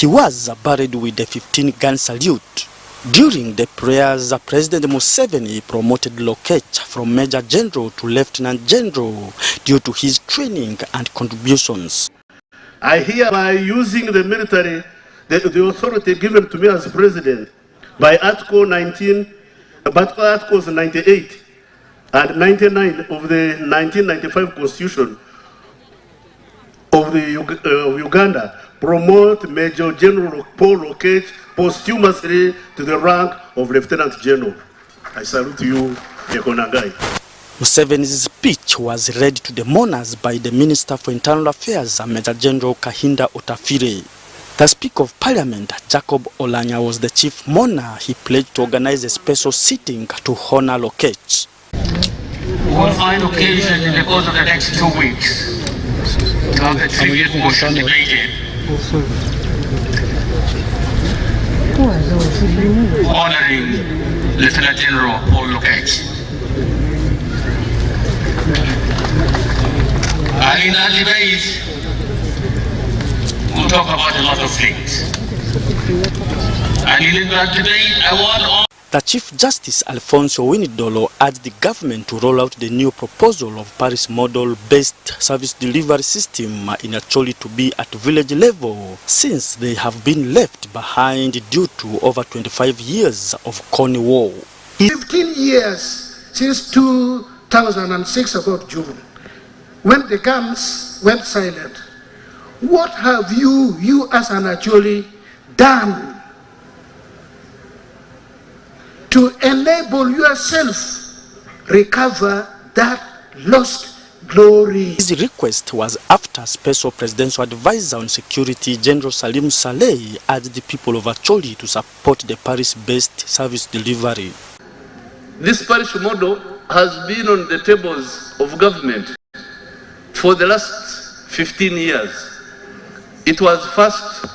He was buried with a 15-gun salute. During the prayers, President Museveni promoted Lokech from Major General to Lieutenant General due to his training and contributions. I hereby, using the military, the authority given to me as president by Articles 98 and 99 of the 1995 Constitution of the Uganda, promote Major General Paul Lokech posthumously to the rank of Lieutenant General. I salute you, Yekonagai. Museveni's speech was read to the mourners by the Minister for Internal Affairs, Major General Kahinda Otafire. The Speaker of Parliament, Jacob Olanya, was the chief mourner. He pledged to organize a special sitting to honor Lokech. We will find occasion in the course of the next 2 weeks to have a tribute motion debated honoring Lieutenant General Paul Lokech. And in that debate, we'll talk about a lot of things. And in that debate, I want all. The Chief Justice Alfonso Winidolo urged the government to roll out the new proposal of Paris model-based service delivery system in Acholi to be at village level, since they have been left behind due to over 25 years of Coney War. 15 years since 2006 about June, when the guns went silent. What have you as an Acholi, done to enable yourself recover that lost glory? His request was after Special Presidential Advisor on Security General Salim Saleh urged the people of Acholi to support the Paris-based service delivery. This parish model has been on the tables of government for the last 15 years. It was first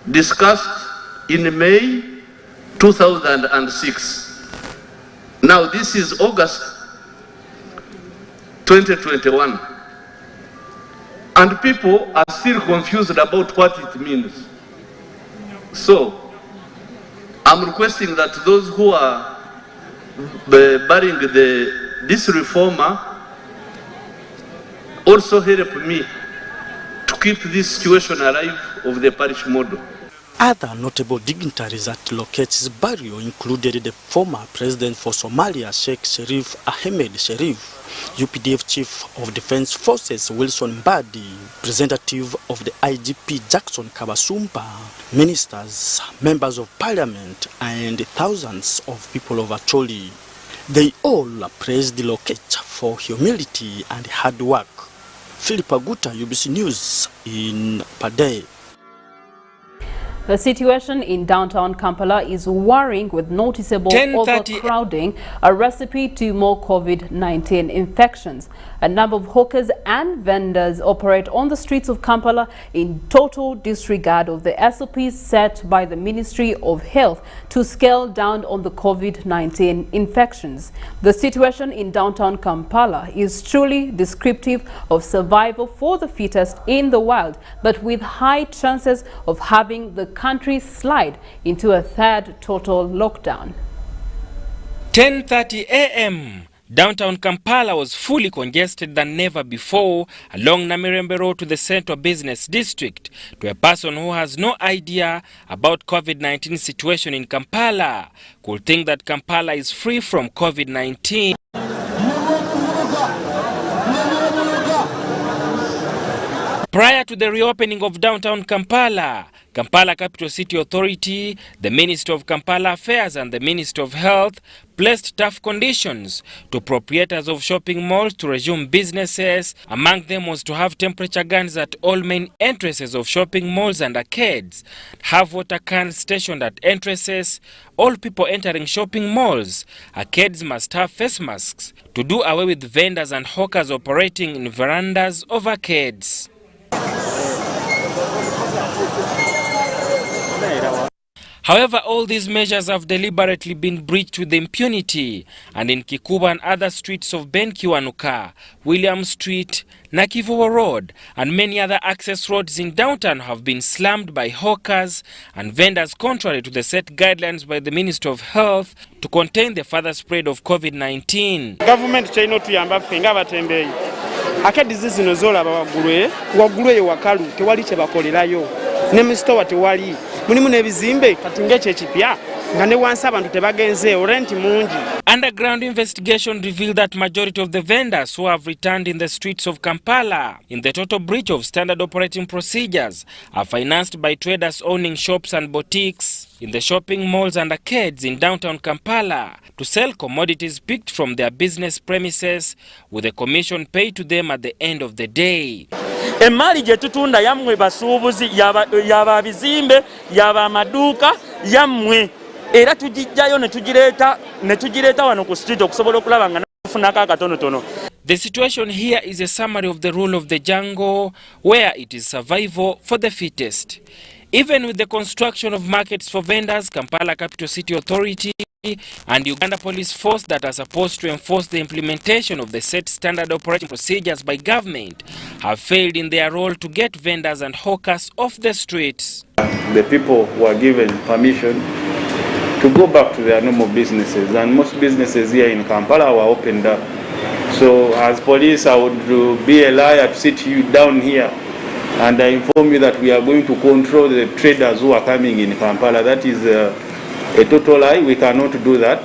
discussed in May 2006. Now this is August 2021. And people are still confused about what it means. So, I'm requesting that those who are barring this reformer also help me to keep this situation alive of the parish model. Other notable dignitaries at Lokech's burial included the former president for Somalia, Sheikh Sharif Ahmed Sharif, UPDF Chief of Defense Forces Wilson Mbadi, representative of the IGP Jackson Kabasumba, ministers, members of parliament, and thousands of people of Acholi. They all praised Lokech for humility and hard work. Philip Aguta, UBC News in Padey. The situation in downtown Kampala is worrying, with noticeable overcrowding, a recipe to more COVID-19 infections. A number of hawkers and vendors operate on the streets of Kampala in total disregard of the SOPs set by the Ministry of Health to scale down on the COVID-19 infections. The situation in downtown Kampala is truly descriptive of survival for the fittest in the wild, but with high chances of having the country slide into a third total lockdown. 10:30 a.m. Downtown Kampala was fully congested than never before along Namirembe Road to the Central Business District. To a person who has no idea about COVID-19 situation in Kampala, could think that Kampala is free from COVID-19. Prior to the reopening of downtown Kampala, Kampala Capital City Authority, the Minister of Kampala Affairs and the Minister of Health placed tough conditions to proprietors of shopping malls to resume businesses. Among them was to have temperature guns at all main entrances of shopping malls and arcades, have water cans stationed at entrances. All people entering shopping malls, arcades must have face masks, to do away with vendors and hawkers operating in verandas of arcades. However, all these measures have deliberately been breached with impunity, and in Kikuba and other streets of Benkiwanuka, William Street, Nakivuo Road, and many other access roads in downtown have been slammed by hawkers and vendors contrary to the set guidelines by the Minister of Health to contain the further spread of COVID-19. Government chaino tuyamba fenga batembeyi. Ake disease no zola wagulwe wakalu tewali kye bakolerayo. Ne misto watewali. Mulimu nebizimbe katinge kyekipya nga ne wansi abantu tebagenze rent mungi. Underground investigation revealed that majority of the vendors who have returned in the streets of Kampala in the total breach of standard operating procedures are financed by traders owning shops and boutiques in the shopping malls and arcades in downtown Kampala to sell commodities picked from their business premises with a commission paid to them at the end of the day. Emali gye tutunda yammwe basuubuzi yaba bizimbe yaba maduuka yammwe era tujijjayo ne tugireeta wano ku street okusobola okulaba nga nafunako akatonotono. The situation here is a summary of the rule of the jungle, where it is survival for the fittest. Even with the construction of markets for vendors, Kampala Capital City Authority and Uganda Police Force that are supposed to enforce the implementation of the set standard operating procedures by government have failed in their role to get vendors and hawkers off the streets. The people were given permission to go back to their normal businesses, and most businesses here in Kampala were opened up. So as police, I would be a liar to sit you down here and I inform you that we are going to control the traders who are coming in Kampala. That is a total lie. We cannot do that.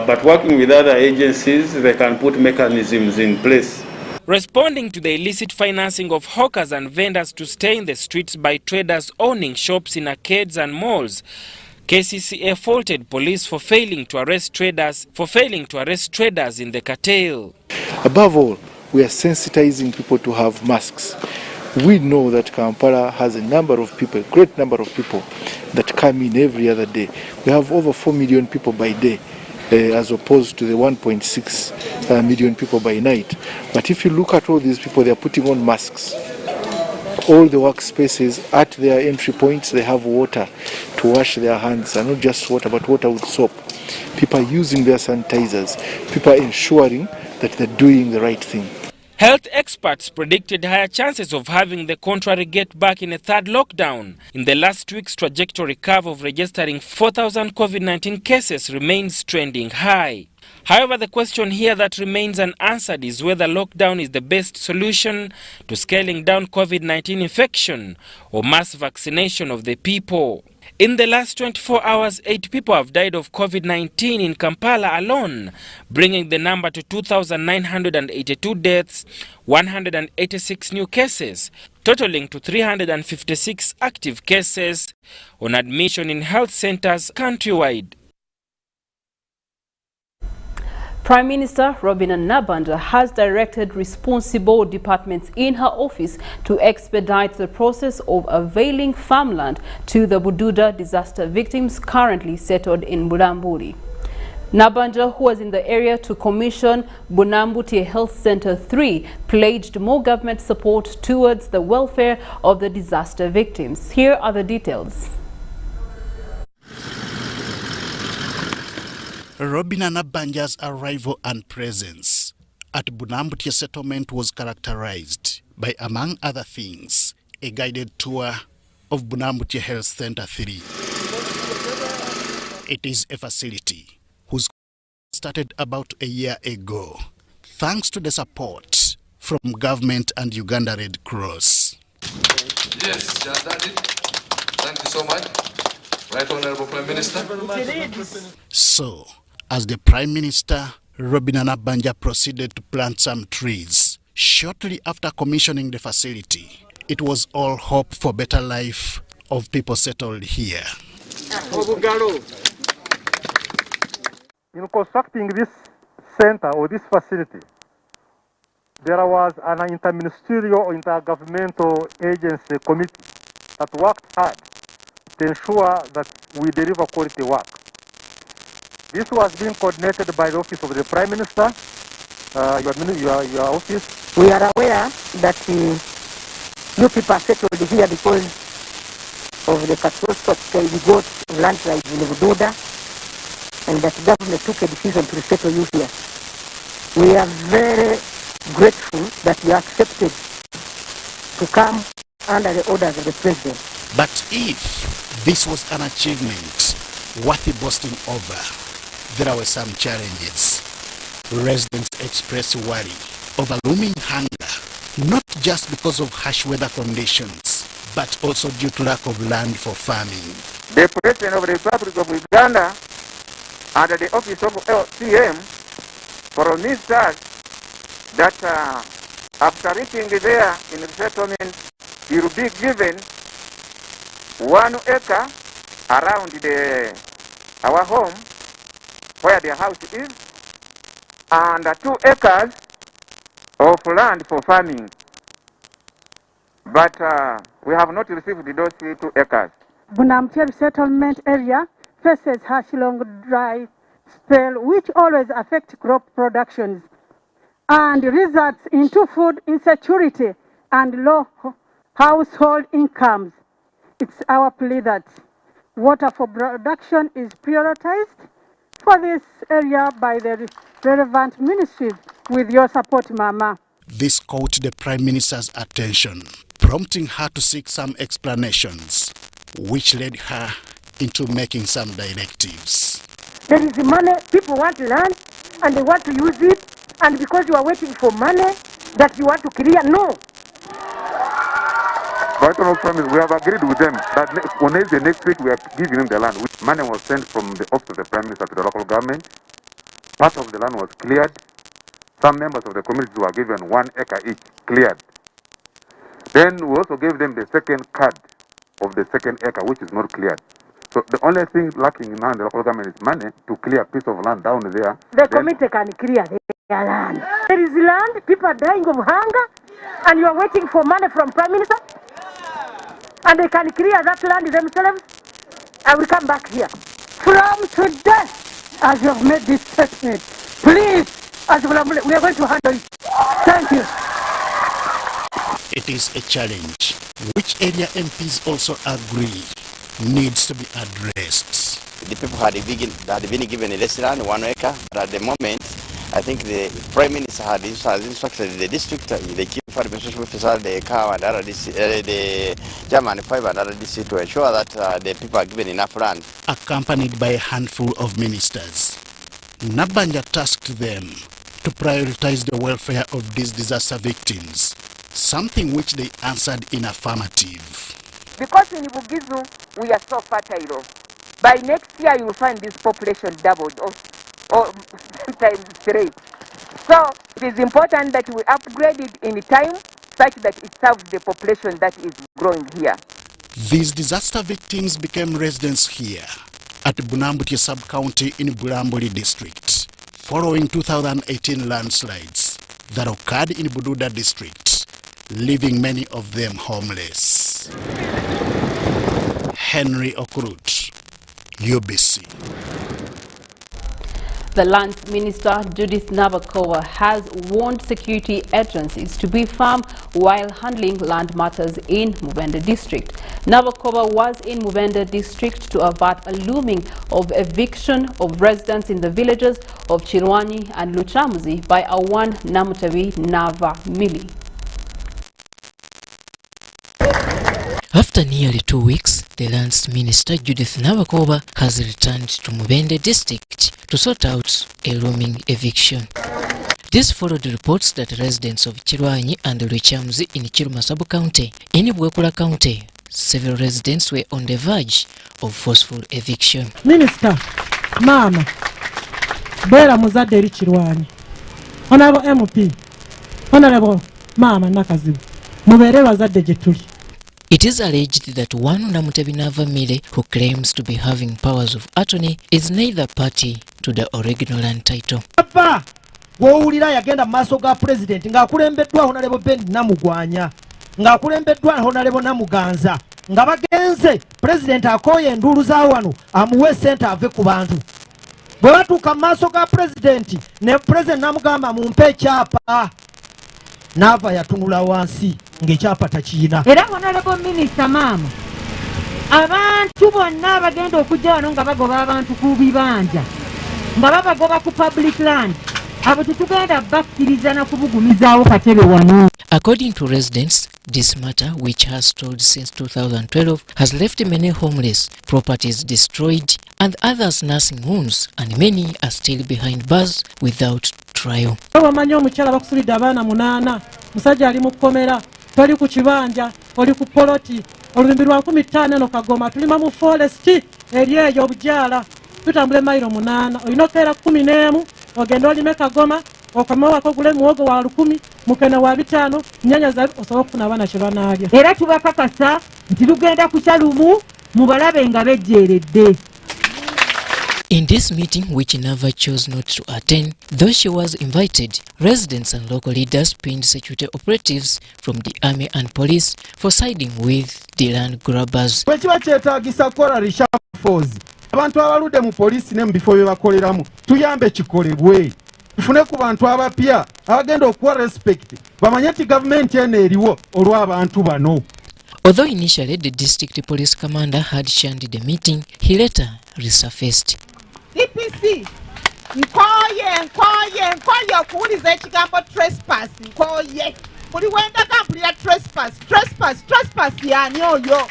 But working with other agencies, they can put mechanisms in place. Responding to the illicit financing of hawkers and vendors to stay in the streets by traders owning shops in arcades and malls, KCCA faulted police for failing to arrest traders in the cartel. Above all, we are sensitizing people to have masks. We know that Kampala has a number of people, a great number of people that come in every other day. We have over 4 million people by day, as opposed to the 1.6 million people by night. But if you look at all these people, they are putting on masks. All the workspaces, at their entry points, they have water to wash their hands, and not just water, but water with soap. People are using their sanitizers. People are ensuring that they're doing the right thing. Health experts predicted higher chances of having the contrary get back in a third lockdown. In the last week's trajectory curve of registering 4,000 COVID-19 cases remains trending high. However, the question here that remains unanswered is whether lockdown is the best solution to scaling down COVID-19 infection or mass vaccination of the people. In the last 24 hours, 8 people have died of COVID-19 in Kampala alone, bringing the number to 2,982 deaths, 186 new cases, totaling to 356 active cases on admission in health centers countrywide. Prime Minister Robina Nabanja has directed responsible departments in her office to expedite the process of availing farmland to the Bududa disaster victims currently settled in Bulambuli. Nabanja, who was in the area to commission Bunambuti Health Center 3, pledged more government support towards the welfare of the disaster victims. Here are the details. Robina Nabanja's arrival and presence at Bunambuti settlement was characterized by, among other things, a guided tour of Bunambuti Health Center 3. It is a facility whose started about a year ago, thanks to the support from government and Uganda Red Cross. Yes, thank you so much. Right Honorable Prime Minister. So, as the Prime Minister, Robina Nabanja proceeded to plant some trees. Shortly after commissioning the facility, it was all hope for better life of people settled here. In constructing this center or this facility, there was an interministerial or intergovernmental agency committee that worked hard to ensure that we deliver quality work. This was being coordinated by the Office of the Prime Minister, your office. We are aware that you people are settled here because of the catastrophic got landslide in Rugunda, and that government took a decision to resettle you here. We are very grateful that you accepted to come under the orders of the president. But if this was an achievement worth boasting over, there were some challenges. Residents expressed worry over looming hunger, not just because of harsh weather conditions, but also due to lack of land for farming. The President of the Republic of Uganda, under the office of LCM, promised us that after reaching there in resettlement, he will be given 1 acre around our home, where the house is, and 2 acres of land for farming. But we have not received those 2 acres. Bunamche settlement area faces harsh long dry spell which always affect crop productions and results into food insecurity and low household incomes. It's our plea that water for production is prioritized for this area by the relevant ministries with your support, Mama. This caught the Prime Minister's attention, prompting her to seek some explanations, which led her into making some directives. There is money, people want land and they want to use it, and because you are waiting for money that you want to clear, no. Vital promise, we have agreed with them that on Wednesday next week we are giving them the land. Money was sent from the office of the Prime Minister to the local government. Part of the land was cleared. Some members of the community were given 1 acre each, cleared. Then we also gave them the second card of the 2nd acre, which is not cleared. So the only thing lacking now in the local government is money to clear a piece of land down there. The committee can clear their land. There is land, people are dying of hunger, and you are waiting for money from Prime Minister? And they can clear that land themselves? I will come back here. From today, as you have made this statement, please, as we are going to handle it. Thank you. It is a challenge, which area MPs also agree needs to be addressed. The people had been given less land, 1 acre, but at the moment, I think the Prime Minister had instructed the district, the chief administration officer, the CAW, and the German 5 and other district to ensure that the people are given enough land. Accompanied by a handful of ministers, Nabanja tasked them to prioritize the welfare of these disaster victims, something which they answered in affirmative. Because in Bugizu, we are so fertile. By next year, you will find this population doubled or times 3. So it is important that we upgrade it in time such that it serves the population that is growing here. These disaster victims became residents here at Bunambuti sub-county in Bulambuli district, following 2018 landslides that occurred in Bududa district, leaving many of them homeless. Henry Okurut, UBC. The Lands Minister, Judith Nabakooba, has warned security agencies to be firm while handling land matters in Mubende district. Nabakooba was in Mubende district to avert a looming of eviction of residents in the villages of Chirwanyi and Luchamuzi by Awan Namutabi Nava Mili. After nearly 2 weeks, the Lands Minister Judith Nabakooba has returned to Mubende district to sort out a looming eviction. This followed reports that residents of Chirwanyi and Luchamuzi in Chiruma sub-county in Bwekula county, several residents were on the verge of forceful eviction. Minister, Mama, Bera Muzade eri Chirwanyi, Honorable MP, Honorable Mama Nakazibu, Mubere bazadde gye tuli. It is alleged that one Namutebi Navamile, who claims to be having powers of attorney, is neither party to the original land title. Papa, wowulira yagenda maaso ga president ng'akulembeddwa Honorable Ben Namugwanya, ng'akulembeddwa Honorable Namuganza, nga bagenze president akooye enduulu za wano amuwe ssente ave ku bantu. Bwe batuuka maaso ga president ne president namugamba mumpe ekyapa, n'ava yatunula wansi ng'ekyapa takiina. Era Honorable Minister Mama, abantu bonna bagenda okujja wano nga bagoba abantu ku bibanja nga babagoba ku public land abo tetugenda bakkiriza na kubugumizaawo katebe wano. According to residents, this matter, which has stalled since 2012, has left many homeless, properties destroyed, and others nursing wounds, and many are still behind bars without trial. Wamanyi omukyala bakusulidde abaana 8, musajja ali mu kkomera, toli ku kibanja, oli ku poloti, olubimbi lwa 15 Kagoma, tulima mu forest eri eyo obujaala, tutambule mayiro 8, olina okukeera 11, ogenda olime Kagoma, okamawako gule muwogo wa 10, mukene wa 5, nyanya za osobola okufuna abaana kye banaalya. Era tubakakasa nti lugenda kusalumu mubalabe nga bejjeeredde. In this meeting, which Nava chose not to attend, though she was invited, residents and local leaders pinned security operatives from the army and police for siding with the land grabbers. Wekiba kyetaagisa kola reshuffles. Abantu abaludde mu poliisi ne mu bifo bye bakoleramu tuyambe kikolebwe. Tufune ku bantu abapya abagenda okuwa respect bamanye nti gavumenti eno eriwo olw'abantu bano. Although initially the district police commander had shunned the meeting, he later resurfaced. DPC, nkoye okuwuliza ekigambo trespass, nkoye. Buli wenda kampulira trespass yani oyo.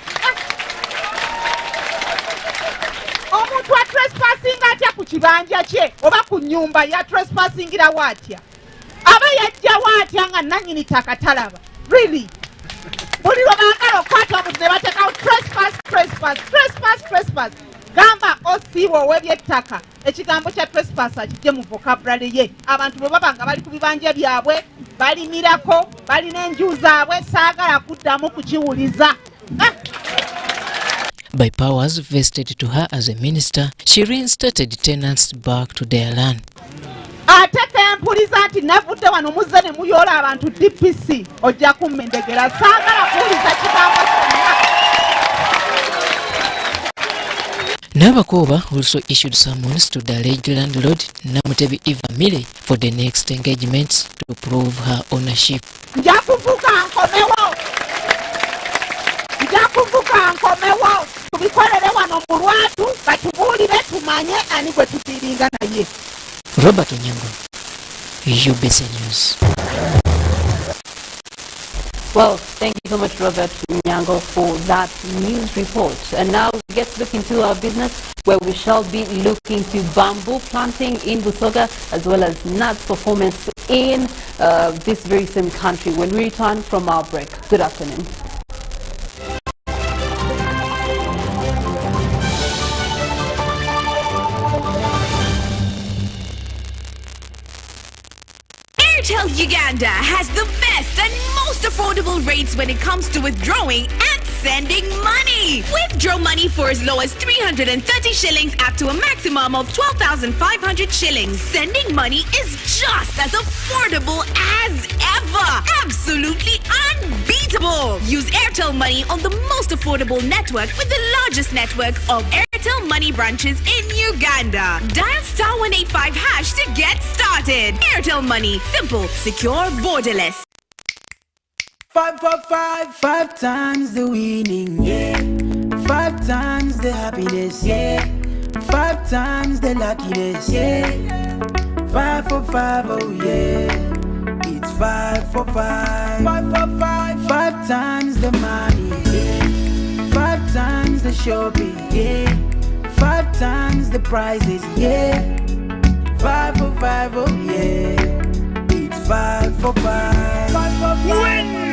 Omuntu wa trespassing atya ku kibanja kye oba ku nnyumba ya trespassingira watya. Aba yajja watya nga nannyini ttaka talaba. Really? Buli lwe baagala okukwata omuntu ne bateekawo trespass. Gamba osiiwa ow'ebyettaka ekigambo kya trespass akijje mu vocabulary ye. Abantu bwe baba nga bali ku bibanja byabwe balimirako balina enju zaabwe saagala kuddamu kukiwuliza. By powers vested to her as a minister, she reinstated tenants back to their land. Ate kempuliza nti navudde wano muzze ne muyoola abantu DPC ojja kummendegera saagala kuwuliza kigambo kyonna. Nabakooba also issued summons to the alleged landlord Namutebi Eva Mile for the next engagements to prove her ownership. Nja kuvuga nkomewo tubikolere wano mu lwatu batubuulire tumanye ani gwe tutiiringa naye. Robert Onyango, UBC News. Well, thank you so much, Robert Nyango, for that news report. And now we get to look into our business, where we shall be looking to bamboo planting in Busoga, as well as nuts performance in this very same country when we return from our break. Good afternoon. Airtel Uganda has the best and most affordable rates when it comes to withdrawing and sending money. Withdraw money for as low as 330 shillings up to a maximum of 12,500 shillings. Sending money is just as affordable as ever. Absolutely unbeatable. Use Airtel Money on the most affordable network with the largest network of Airtel Money branches in Uganda. Dial *185# to get started. Airtel Money. Simple, secure, borderless. 5 times the winning, yeah. 5 times the happiness, yeah. 5 times the luckiness, yeah. 5 for 5, oh yeah. It's 5 for 5. 5 for 5. 5 times the money, yeah. 5 times the shopping, yeah. 5 times the prizes, yeah. 5 for 5, oh yeah. It's 5 for 5. 5 for 5. Win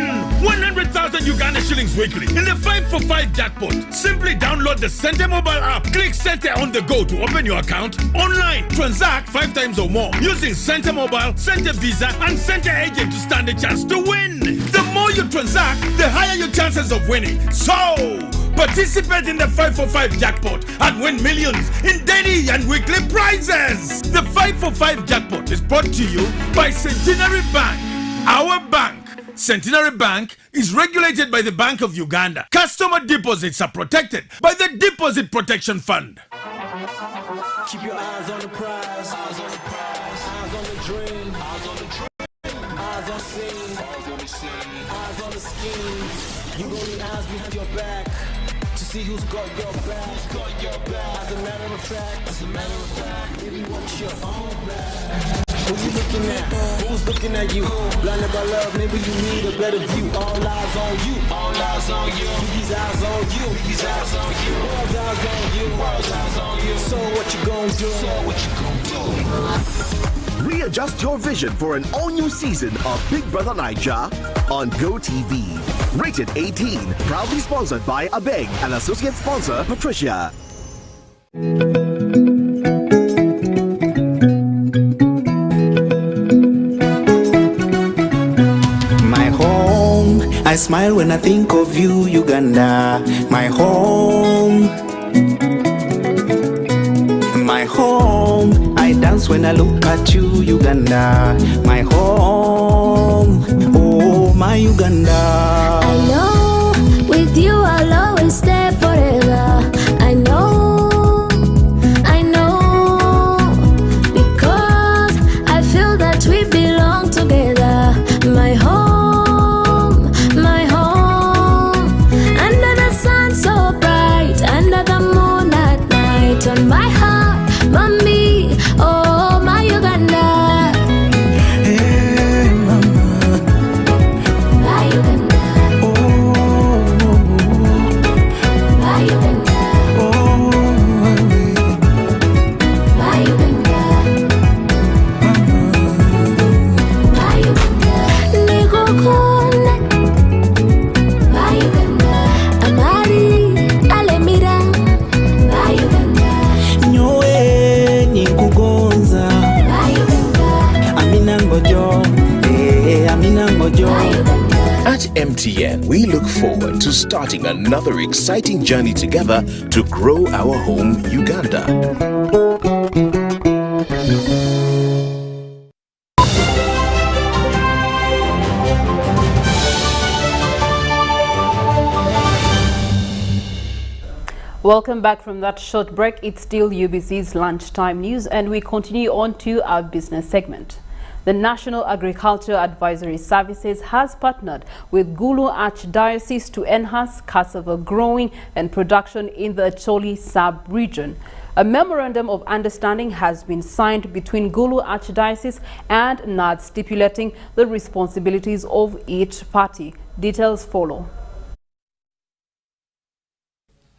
100,000 Uganda shillings weekly in the 5 for 5 jackpot. Simply download the Centenary mobile app. Click Center on the go to open your account. Online, transact 5 times or more using Center Mobile, Center Visa, and Center Agent to stand a chance to win. The more you transact, the higher your chances of winning. So, participate in the 5 for 5 jackpot and win millions in daily and weekly prizes. The 5 for 5 jackpot is brought to you by Centenary Bank. Our bank, Centenary Bank, is regulated by the Bank of Uganda. Customer deposits are protected by the Deposit Protection Fund. Keep your eyes on the prize, eyes on the prize, eyes on the dream, eyes on the dream, eyes on the scene, eyes on the scheme. You gon' need eyes behind your back to see who's got your back. As a matter of fact, if you want your own back. Who you looking at? Who's looking at you? Blinded by love, maybe you need a better view. All eyes on you. All eyes on you. These eyes on you. These eyes on you. World's eyes on you. World's eyes on you. So what you gonna do? So what you gonna do? Readjust your vision for an all-new season of Big Brother Naija on GoTV. Rated 18. Proudly sponsored by Abeg and associate sponsor Patricia. I smile when I think of you, Uganda, my home. My home, I dance when I look at you, Uganda, my home. Oh, my Uganda. I know, with you I'll always stay forever. I know, because I feel that we belong together, my home. On my heart, mommy, oh my Uganda. Hey mama, my Uganda. Oh, my Uganda. Oh, my Uganda. My Uganda. Nikokone, my Uganda. Amari, alemira, my Uganda. At MTN, we look forward to starting another exciting journey together to grow our home, Uganda. Welcome back from that short break. It's still UBC's lunchtime news, and we continue on to our business segment. The National Agriculture Advisory Services has partnered with Gulu Archdiocese to enhance cassava growing and production in the Acholi sub-region. A memorandum of understanding has been signed between Gulu Archdiocese and NAD, stipulating the responsibilities of each party. Details follow.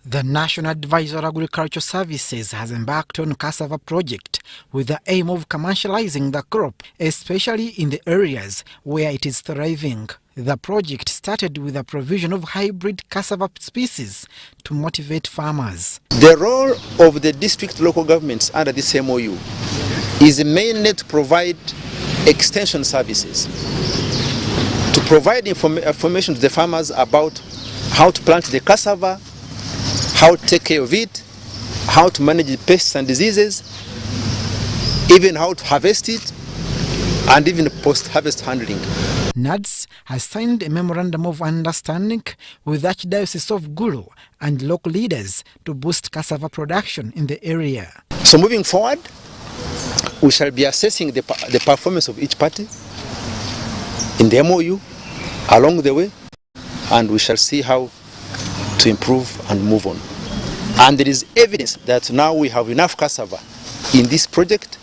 The National Advisory Agriculture Services has embarked on a cassava project with the aim of commercializing the crop, especially in the areas where it is thriving. The project started with the provision of hybrid cassava species to motivate farmers. The role of the district local governments under this MOU is mainly to provide extension services, to provide information to the farmers about how to plant the cassava, how to take care of it, how to manage the pests and diseases, even how to harvest it, and even post-harvest handling. NADS has signed a memorandum of understanding with the Archdiocese of Gulu and local leaders to boost cassava production in the area. So moving forward, we shall be assessing the performance of each party in the MOU along the way, and we shall see how to improve and move on. And there is evidence that now we have enough cassava in this project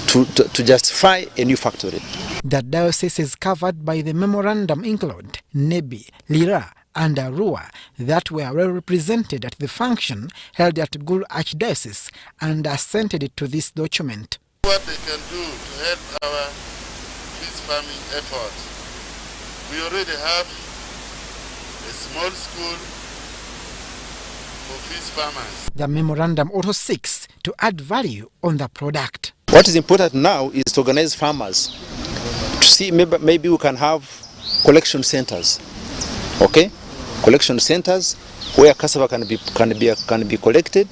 to justify a new factory. The diocese is covered by the memorandum include Nebi, Lira and Arua that were well represented at the function held at Gulu Archdiocese and assented to this document. What they can do to help our fish farming efforts. We already have a small school for fish farmers. The memorandum also seeks to add value on the product. What is important now is to organize farmers to see maybe we can have collection centers, okay? Collection centers where cassava can be collected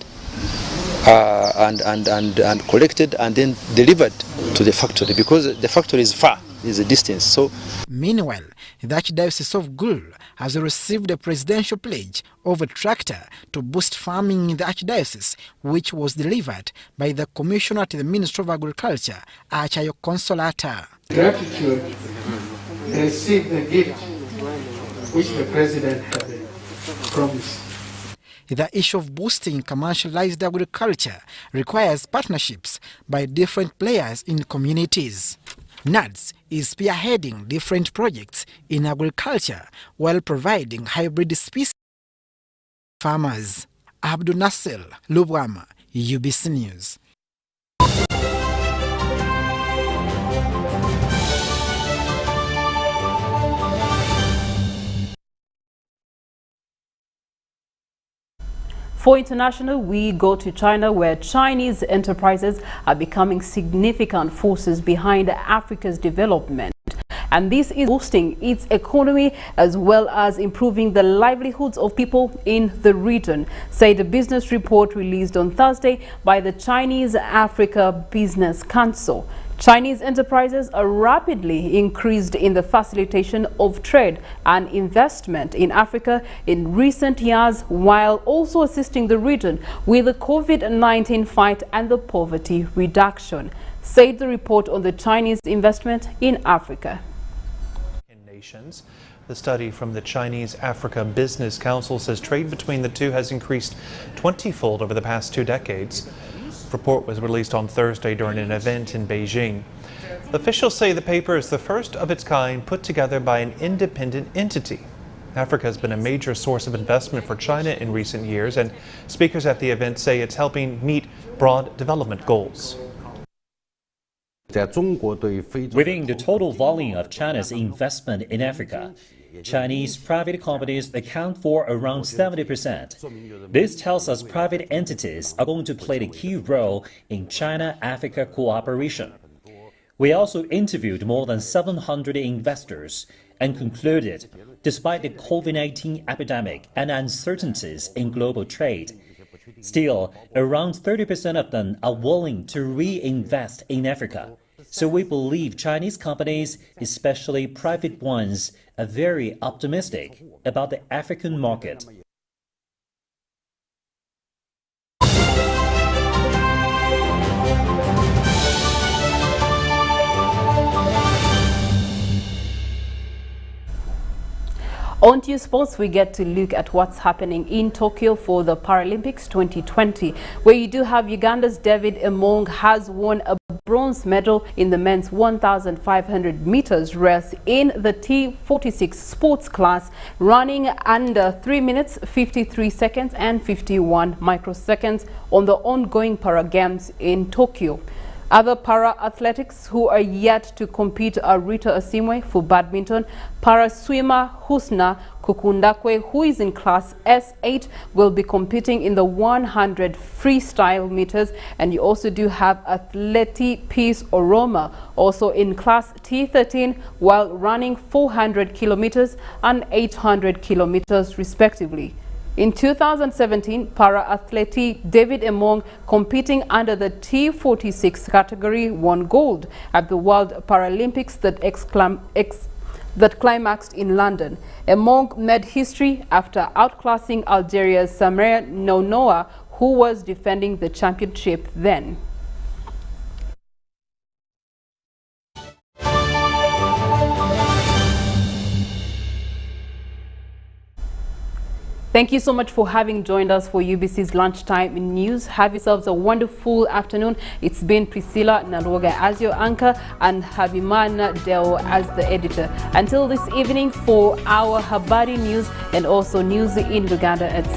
and collected and then delivered to the factory, because the factory is far, is a distance. So, meanwhile, the Archdiocese of Gulu has received a presidential pledge of a tractor to boost farming in the Archdiocese, which was delivered by the Commissioner to the Ministry of Agriculture, Achayo Consolata. Gratitude, receive the gift which the President had promised. the issue of boosting commercialized agriculture requires partnerships by different players in communities. NADS is spearheading different projects in agriculture while providing hybrid species to farmers. Abdul Nasser Lubwama, UBC News. For international, we go to China, where Chinese enterprises are becoming significant forces behind Africa's development. And this is boosting its economy as well as improving the livelihoods of people in the region, said a business report released on Thursday by the Chinese Africa Business Council. Chinese enterprises are rapidly increased in the facilitation of trade and investment in Africa in recent years, while also assisting the region with the COVID-19 fight and the poverty reduction, said the report on the Chinese investment in Africa. Nations. The study from the Chinese Africa Business Council says trade between the two has increased 20-fold over the past 2 decades. The report was released on Thursday during an event in Beijing. Officials say the paper is the first of its kind put together by an independent entity. Africa has been a major source of investment for China in recent years, and speakers at the event say it's helping meet broad development goals. Within the total volume of China's investment in Africa, Chinese private companies account for around 70%. This tells us private entities are going to play a key role in China-Africa cooperation. We also interviewed more than 700 investors and concluded, despite the COVID-19 epidemic and uncertainties in global trade, still, around 30% of them are willing to reinvest in Africa. So we believe Chinese companies, especially private ones, are very optimistic about the African market. On to sports, we get to look at what's happening in Tokyo for the Paralympics 2020, where you do have Uganda's David Emong has won a bronze medal in the men's 1,500 meters race in the T46 sports class, running under 3 minutes, 53 seconds and 51 microseconds on the ongoing Para Games in Tokyo. Other para-athletics who are yet to compete are Rita Asimwe for badminton, para-swimmer Husna Kukundakwe, who is in class S8, will be competing in the 100 freestyle meters, and you also do have Athlete Peace Oroma, also in class T13, while running 400 kilometers and 800 kilometers respectively. In 2017, para-athlete David Emong, competing under the T46 category, won gold at the World Paralympics that climaxed in London. Emong made history after outclassing Algeria's Samir Nounoua, who was defending the championship then. Thank you so much for having joined us for UBC's Lunchtime News. Have yourselves a wonderful afternoon. It's been Priscilla Nalwoga as your anchor and Habimana Deo as the editor. Until this evening for our Habari News and also News in Ruganda, etc.